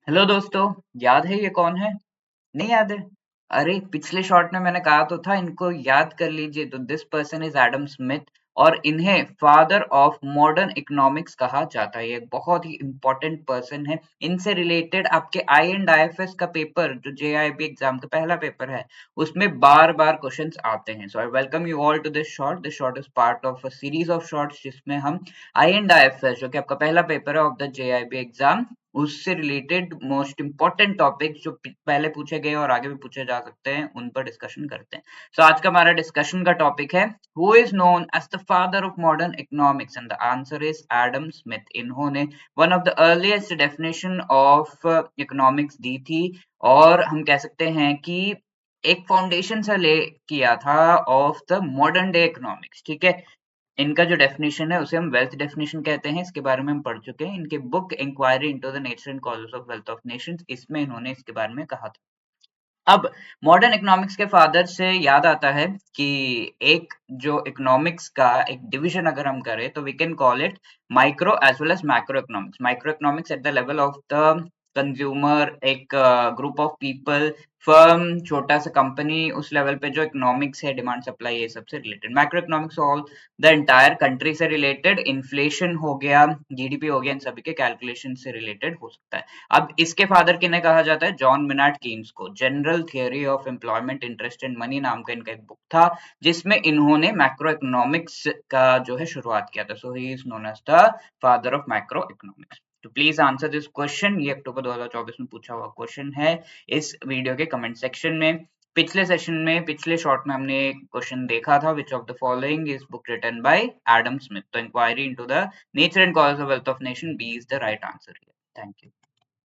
Hello दोस्तों। याद है ये कौन है? नहीं याद है? अरे पिछले शॉट में मैंने कहा तो था इनको याद कर लीजिए। तो this person is Adam Smith और इन्हें फादर ऑफ मॉडर्न इकोनॉमिक्स कहा जाता है। ये एक बहुत ही इंपॉर्टेंट पर्सन है। इनसे रिलेटेड आपके आई एंड आईएफएस का पेपर जो जेआईबी एग्जाम का पहला पेपर है उसमें बार बार क्वेश्चंस आते हैं। So I welcome you all to this short. This short is part of a series of shorts जिसमें हम आई एंड आईएफएस जो कि आपका पहला पेपर है ऑफ द जेआईबी एग्जाम उससे रिलेटेड मोस्ट इंपॉर्टेंट टॉपिक जो पहले पूछे गए और आगे भी पूछे जा सकते हैं उन पर डिस्कशन करते हैं। सो आज का हमारा डिस्कशन का टॉपिक है who is known as the father of modern economics and the answer is Adam Smith. इन्होंने one of the earliest definition of economics दी थी और हम कह सकते हैं कि एक फाउंडेशन से ले किया था of the modern day economics. ठीक है, इनका जो डेफिनेशन है उसे हम वेल्थ डेफिनेशन कहते हैं। इसके बारे में हम पढ़ चुके हैं। इनके book inquiry into the nature and causes of wealth of nations, इसमें इन्होंने इसके बारे में कहा था। अब मॉडर्न इकोनॉमिक्स के फादर से याद आता है कि एक जो इकोनॉमिक्स का एक डिवीजन अगर हम करें तो we can call it micro as well as macro economics. Micro economics at the level of the consumer, एक ग्रुप ऑफ पीपल, फर्म, छोटा सा कंपनी, उस लेवल पे जो इकोनॉमिक्स है, डिमांड सप्लाई, ये सबसे related. Macro economics all the entire country से रिलेटेड, इन्फ्लेशन हो गया, जीडीपी हो गया, इन सभी के कैलकुलेशन से रिलेटेड हो सकता है। अब इसके फादर किन्हें कहा जाता है? जॉन मिनार्ड कीन्स को। General theory of employment, interest and money नाम का इनका एक बुक था जिसमें इन्होंने मैक्रो इकोनॉमिक्स का जो है शुरुआत किया था। So he is known as the father of macroeconomics. तो प्लीज आंसर दिस क्वेश्चन। ये अक्टूबर 2024 में पूछा हुआ क्वेश्चन है इस वीडियो के कमेंट सेक्शन में। पिछले सेशन में, पिछले शॉर्ट में हमने एक क्वेश्चन देखा था, which of the following is book written by Adam Smith. तो inquiry into the nature and causes of wealth of nation, B is the right answer here. Thank you.